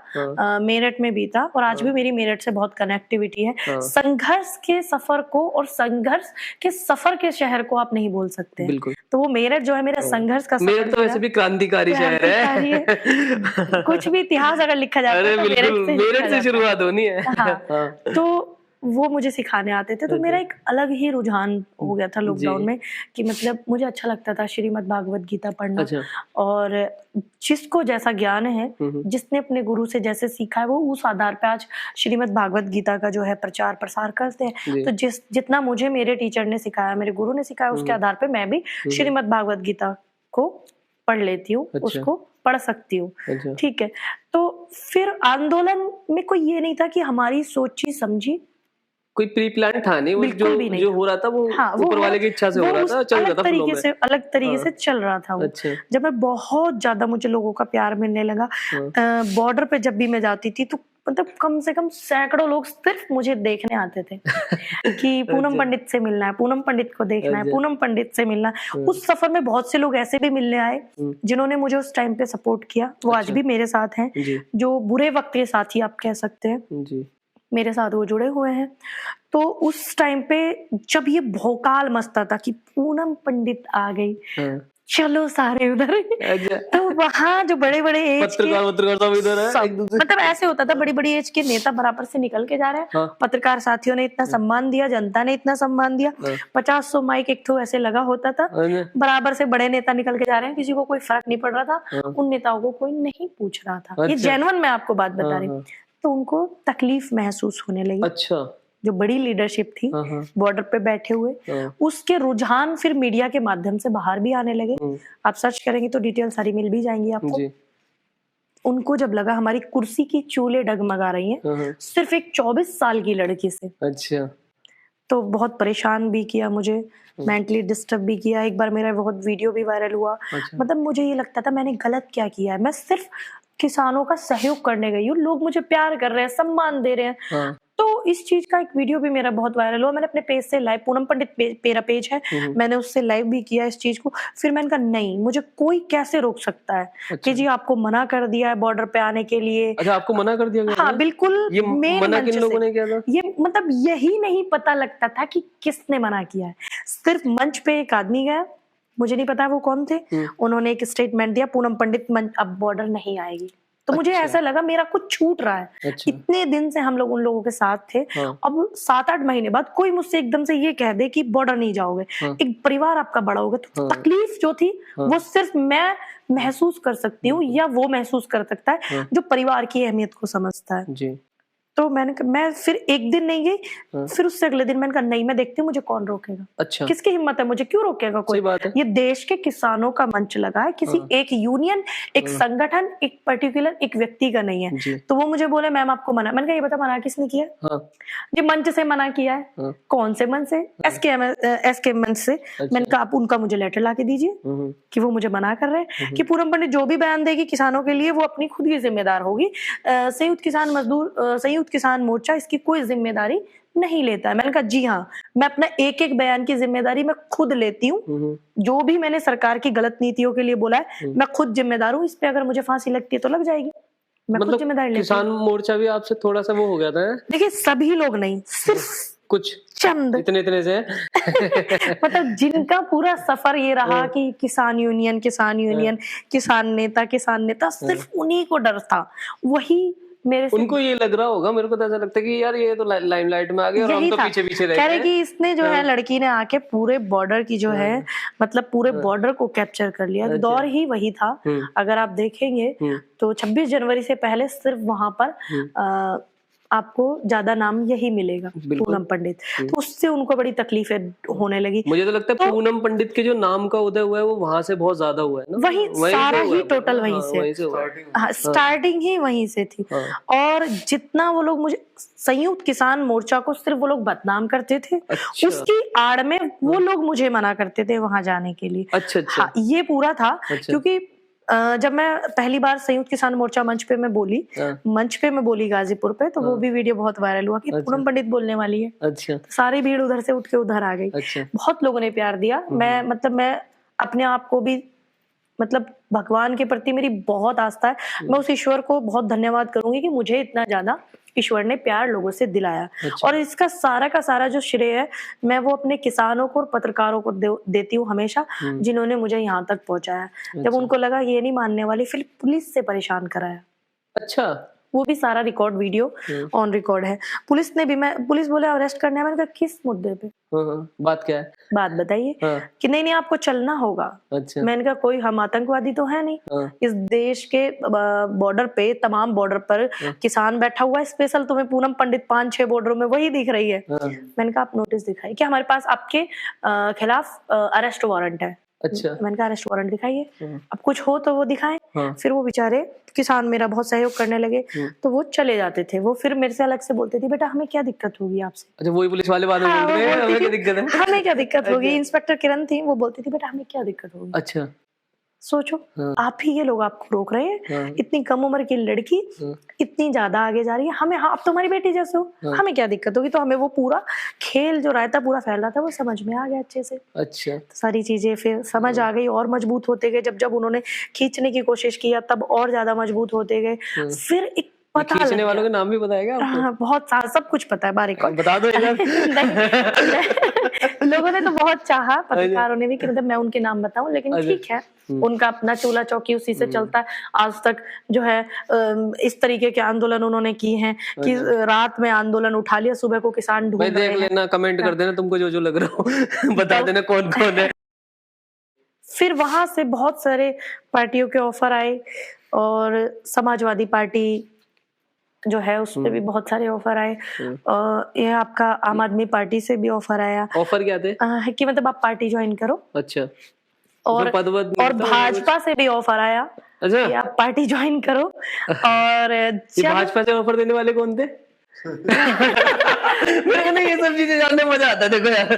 मेरठ में बीता। और आज भी मेरी मेरठ से बहुत कनेक्टिविटी है। संघर्ष के सफर को और संघर्ष के सफर के शहर को आप नहीं बोल सकते, तो वो मेरठ जो है मेरा संघर्ष का सफर। मेरठ तो वैसे भी क्रांतिकारी शहर है। कुछ भी इतिहास अगर लिखा जाता है तो मेरठ से शुरुआत होनी है। तो वो मुझे सिखाने आते थे। तो मेरा एक अलग ही रुझान हो गया था लॉकडाउन में कि मतलब मुझे अच्छा लगता था श्रीमद् भागवत गीता पढ़ना। अच्छा। और जिसको जैसा ज्ञान है, जिसने अपने गुरु से जैसे सीखा है, वो उस आधार पे आज श्रीमद् भागवत गीता का जो है प्रचार प्रसार करते हैं। तो जितना मुझे मेरे टीचर ने सिखाया, मेरे गुरु ने सिखाया, उसके आधार पे मैं भी श्रीमद् भागवत गीता को पढ़ लेती हूँ, उसको पढ़ सकती हूँ। ठीक है। तो फिर आंदोलन में कोई ये नहीं था कि हमारी सोची समझी, कोई प्री प्लान था नहीं, वो जो हो रहा था वो ऊपर वाले की इच्छा से हो रहा था, चल रहा था फ्लो में। अलग तरीके से चल रहा था वो। अच्छा। जब मैं बहुत ज्यादा मुझे लोगों का प्यार मिलने लगा, बॉर्डर पे जब भी मैं जाती थी तो मतलब कम से कम सैकड़ों लोग सिर्फ मुझे देखने आते थे कि पूनम पंडित से मिलना है, पूनम पंडित को देखना है, पूनम पंडित से मिलना है। उस सफर में बहुत से लोग ऐसे भी मिलने आए जिन्होंने मुझे उस टाइम पे सपोर्ट किया, वो आज भी मेरे साथ हैं, जो बुरे वक्त के साथी आप कह सकते हैं, मेरे साथ वो जुड़े हुए हैं। तो उस टाइम पे जब ये भौकाल मचता था कि पूनम पंडित आ गई, चलो सारे उधर, तो वहाँ जो बड़े बड़े एज के पत्रकार इधर है, मतलब ऐसे होता था, बड़ी बड़ी एज के नेता बराबर से निकल के जा रहे हैं। पत्रकार साथियों ने इतना सम्मान दिया, जनता ने इतना सम्मान दिया, 50-100 माइक एक तो ऐसे लगा होता था, बराबर से बड़े नेता निकल के जा रहे हैं, किसी को कोई फर्क नहीं पड़ रहा था, उन नेताओं को कोई नहीं पूछ रहा था। ये जेन्युइन मैं आपको बात बता रही हूँ। तो उनको तकलीफ महसूस होने लगी। अच्छा। जो बड़ी लीडरशिप थी बॉर्डर पे बैठे हुए, उसके रुझान फिर मीडिया के माध्यम से बाहर भी आने लगे। आप सर्च करेंगे तो डिटेल सारी मिल भी जाएंगी आपको। उनको जब लगा हमारी कुर्सी की चूल्हे डगमगा रही हैं सिर्फ एक 24 साल की लड़की से, अच्छा, तो बहुत परेशान भी किया मुझे, मेंटली डिस्टर्ब भी किया। एक बार मेरा बहुत वीडियो भी वायरल हुआ। मतलब मुझे ये लगता था मैंने गलत क्या किया है, मैं सिर्फ किसानों का सहयोग करने गई हूँ, लोग मुझे प्यार कर रहे हैं, सम्मान दे रहे हैं। तो इस चीज का एक वीडियो भी मेरा बहुत वायरल हुआ। मैंने अपने पेज से लाइव, पूनम पंडित मेरा पेज है, मैंने उससे लाइव भी किया इस चीज को। फिर मैंने कहा नहीं, मुझे कोई कैसे रोक सकता है। अच्छा। कि जी आपको मना कर दिया है बॉर्डर पे आने के लिए। अच्छा, आपको मना कर दिया गया? हाँ बिल्कुल। ये मना किन लोगों ने किया था? ये मतलब यही नहीं पता लगता था कि किसने मना किया है। सिर्फ मंच पे एक आदमी गया, मुझे नहीं पता वो कौन थे, उन्होंने एक स्टेटमेंट दिया, पूनम पंडित अब बॉर्डर नहीं आएगी। तो मुझे ऐसा लगा मेरा कुछ छूट रहा है। अच्छा। इतने दिन से हम लोग उन लोगों के साथ थे। अब 7-8 महीने बाद कोई मुझसे एकदम से ये कह दे कि बॉर्डर नहीं जाओगे, एक परिवार आपका बड़ा होगा, तो तकलीफ जो थी वो सिर्फ मैं महसूस कर सकती हूँ या वो महसूस कर सकता है जो परिवार की अहमियत को समझता है। जी। तो मैं फिर एक दिन नहीं गई, फिर उससे अगले दिन मैंने कहा नहीं, मैं देखती हूँ मुझे कौन रोकेगा। अच्छा। किसकी हिम्मत है, मुझे क्यों रोकेगा कोई। बात है। ये देश के किसानों का मंच लगा है, किसी एक यूनियन, एक संगठन, एक पर्टिकुलर एक व्यक्ति का नहीं है। तो वो मुझे बोले मैम आपको मना, मैंने कहा ये बता मना किसने किया। ये मंच से मना किया है। कौन से मंच से? एसके मंच से। मैंने कहा आप उनका मुझे लेटर ला के दीजिए कि वो मुझे मना कर रहे हैं कि पूनम पंडित जो भी बयान देगी किसानों के लिए वो अपनी खुद की जिम्मेदार होगी। संयुक्त किसान मोर्चा इसकी कोई जिम्मेदारी नहीं लेता है। मैंने कहा जी हाँ, मैं अपना एक एक बयान की जिम्मेदारी मैं खुद लेती हूँ। जो भी मैंने सरकार की गलत नीतियों के लिए बोला है मैं खुद जिम्मेदार हूँ। इस पे अगर मुझे फांसी लगती है तो लग जाएगी, मैं खुद जिम्मेदारी लेती हूँ। किसान मोर्चा भी आपसे थोड़ा सा वो हो गया था? देखिए सभी लोग नहीं, सिर्फ कुछ चंद इतने से मतलब जिनका पूरा सफर ये रहा कि किसान यूनियन, किसान नेता, सिर्फ उन्हीं को डर था। वही मेरे से उनको ये लग रहा होगा, मेरे को तो ऐसा लगता है कि यार ये तो लाइमलाइट में आ गए और हम तो पीछे रह गए। कह रहे कि इसने जो है लड़की ने आके पूरे बॉर्डर की जो है मतलब पूरे बॉर्डर को कैप्चर कर लिया। दौर ही वही था। अगर आप देखेंगे तो 26 जनवरी से पहले सिर्फ वहां पर आपको ज्यादा नाम यही मिलेगा, पूनम पंडित। तो उससे उनको बड़ी तकलीफें होने लगी। मुझे तो लगता है पूनम पंडित के जो नाम का उदय हुआ है वो वहां से बहुत ज्यादा हुआ है ना। वही सारा ही टोटल वहीं से स्टार्टिंग ही वहीं से थी। और जितना वो लोग मुझे संयुक्त किसान मोर्चा को सिर्फ वो लोग बदनाम करते थे, उसकी आड़ में वो लोग मुझे मना करते थे वहां जाने के लिए। अच्छा। ये पूरा था। क्योंकि जब मैं पहली बार संयुक्त किसान मोर्चा मंच पे मैं बोली गाजीपुर पे, तो वो भी वीडियो बहुत वायरल हुआ कि पूनम पंडित बोलने वाली है। अच्छा। तो सारी भीड़ उधर से उठ के उधर आ गई। अच्छा। बहुत लोगों ने प्यार दिया। मैं अपने आप को भी मतलब भगवान के प्रति मेरी बहुत आस्था है। मैं उस ईश्वर को बहुत धन्यवाद करूंगी कि मुझे इतना ज्यादा ईश्वर ने प्यार लोगों से दिलाया। और इसका सारा का सारा जो श्रेय है मैं वो अपने किसानों को और पत्रकारों को देती हूँ हमेशा, जिन्होंने मुझे यहाँ तक पहुंचाया। जब उनको लगा ये नहीं मानने वाली, फिर पुलिस से परेशान कराया। अच्छा। वो भी सारा रिकॉर्ड वीडियो ऑन रिकॉर्ड है। पुलिस बोले अरेस्ट करने, मैंने कहा किस मुद्दे पे? बात क्या है? बात बताइए। कि नहीं आपको चलना होगा। अच्छा। मैंने कहा कोई हम आतंकवादी तो है नहीं। इस देश के बॉर्डर पे, तमाम बॉर्डर पर किसान बैठा हुआ है स्पेशल, तुम्हें पूनम पंडित 5-6 बॉर्डरों में वही दिख रही है। मैंने कहा आप नोटिस दिखाइए कि हमारे पास आपके खिलाफ अरेस्ट वारंट है। अच्छा। मैंने कहा अरेस्ट वारंट दिखाइए, अब कुछ हो तो वो दिखाएं। फिर वो बेचारे किसान मेरा बहुत सहयोग करने लगे, तो वो चले जाते थे। वो फिर मेरे से अलग से बोलते थे बेटा हमें क्या दिक्कत होगी आपसे। अच्छा, वही पुलिस वाले बाद में बोल रहे हैं हमें क्या दिक्कत है? हमें क्या दिक्कत होगी। इंस्पेक्टर किरण थी, वो बोलती थी बेटा हमें क्या दिक्कत होगी। अच्छा। सोचो आप ही ये लोग आपको रोक रहे हैं। इतनी कम उम्र की लड़की इतनी ज्यादा आगे जा रही है, हमें आप तो हमारी बेटी जैसे हो, हमें क्या दिक्कत होगी। तो हमें वो पूरा खेल जो रायता पूरा फैल रहा था वो समझ में आ गया अच्छे से। अच्छा। तो सारी चीजें फिर समझ आ गई और मजबूत होते गए। जब उन्होंने खींचने की कोशिश किया तब और ज्यादा मजबूत होते गए। फिर एक पता लग खींचने वालों गया। के नाम भी बताएगा आपको? हाँ, बहुत सारा सब कुछ पता है बारीक। बता दो लोगों ने तो बहुत चाहा, पत्रकारों ने भी कि मतलब मैं उनके नाम बताऊं, लेकिन ठीक है उनका अपना चूल्हा चौकी उसी से चलता है। आज तक जो है इस तरीके के आंदोलन उन्होंने किए हैं कि रात में आंदोलन उठा लिया, सुबह को किसान ढूंढ रहे हैं। देख लेना, कमेंट कर देना तुमको जो लग रहा हो, बता देना कौन कौन है। फिर वहां से बहुत सारे पार्टियों के ऑफर आए और समाजवादी पार्टी जो है उस पे भी बहुत सारे ऑफर आए। ये आपका आम आदमी पार्टी से भी ऑफर आया। ऑफर क्या थे? कि मतलब आप पार्टी ज्वाइन करो। अच्छा। और भाजपा से भी ऑफर आया। अच्छा। कि आप पार्टी ज्वाइन करो। और भाजपा से ऑफर देने वाले कौन थे? मेरे को ये सब चीजें जानने में मजा आता है। देखो यार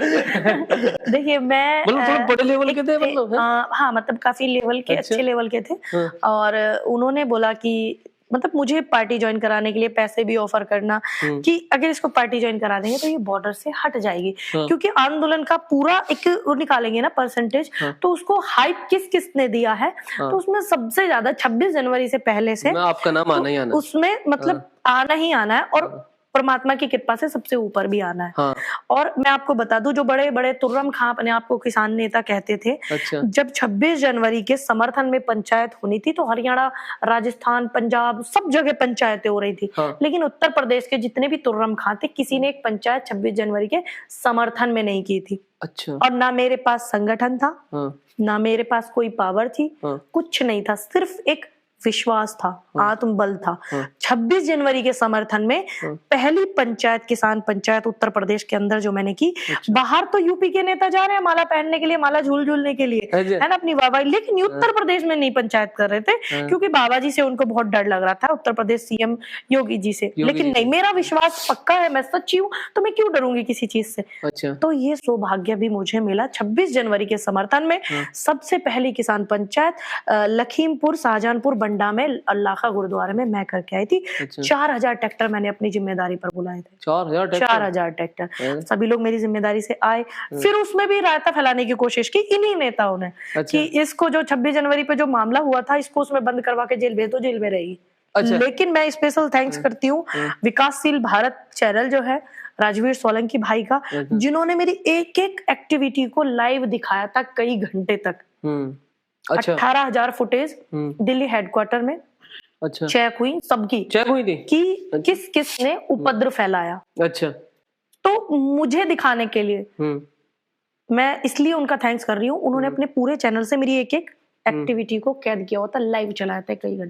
देखिए मैं मतलब बड़े लेवल के थे, मतलब हाँ मतलब काफी लेवल के, अच्छे लेवल के थे। और उन्होंने बोला कि मतलब मुझे पार्टी ज्वाइन कराने के लिए पैसे भी ऑफर करना कि अगर इसको पार्टी ज्वाइन करा देंगे तो ये बॉर्डर से हट जाएगी। क्योंकि आंदोलन का पूरा एक वो निकालेंगे ना परसेंटेज, तो उसको हाइप किस किसने दिया है। तो उसमें सबसे ज्यादा 26 जनवरी से पहले से आपका नाम आना ही आना, उसमें मतलब आना ही आना है और परमात्मा की कृपा से सबसे ऊपर भी आना है। और मैं आपको बता दूं जो बड़े बड़े तुर्रम खां अपने आप को किसान नेता कहते थे, जब 26 जनवरी के समर्थन में पंचायत होनी थी तो हरियाणा, राजस्थान, पंजाब सब जगह पंचायतें हो रही थी। लेकिन उत्तर प्रदेश के जितने भी तुर्रम खां थे किसी ने एक पंचायत 26 जनवरी के समर्थन में नहीं की थी। अच्छा। और ना मेरे पास संगठन था, ना मेरे पास कोई पावर थी, कुछ नहीं था, सिर्फ एक विश्वास था, आत्मबल था। 26 जनवरी के समर्थन में पहली पंचायत, किसान पंचायत उत्तर प्रदेश के अंदर जो मैंने की। बाहर तो यूपी के नेता जा रहे हैं माला पहनने के लिए, माला झूलने के लिए, है ना, अपनी वाहवाही, लेकिन उत्तर प्रदेश में नहीं पंचायत कर रहे थे क्योंकि बाबा जी से उनको बहुत डर लग रहा था, उत्तर प्रदेश सीएम योगी जी से। लेकिन नहीं, मेरा विश्वास पक्का है, मैं सच्ची हूँ तो मैं क्यों डरूंगी किसी चीज से। अच्छा। तो ये सौभाग्य भी मुझे मिला। 26 जनवरी के समर्थन में सबसे पहली किसान पंचायत लखीमपुर, शाहजहानपुर, बंडा में अल्लाह का गुरुद्वारे में मैं करके आई थी। 4000 ट्रैक्टर मैंने अपनी जिम्मेदारी पर बुलाए थे। 4000 ट्रैक्टर सभी लोग मेरी जिम्मेदारी से आए। फिर उसमें भी रायता फैलाने की कोशिश की इन्हीं नेताओं ने। कि इसको जो 26 जनवरी पे जो मामला हुआ था इसको उसमें बंद करवा के जेल भेज दो, जेल में रहेगी। लेकिन मैं स्पेशल थैंक्स करती हूँ विकासशील भारत चैनल जो है राजवीर सोलंकी भाई का, जिन्होंने मेरी एक एक एक्टिविटी को लाइव दिखाया था कई घंटे तक। 18,000 फुटेज दिल्ली हेडक्वार्टर में चेक हुई, सबकी चेक हुई थी कि किस किस ने उपद्रव फैलाया। अच्छा। तो मुझे दिखाने के लिए मैं इसलिए उनका थैंक्स कर रही हूँ, उन्होंने अपने पूरे चैनल से मेरी एक एक एक्टिविटी को कैद किया होता, लाइव चलाया था कई घंटे।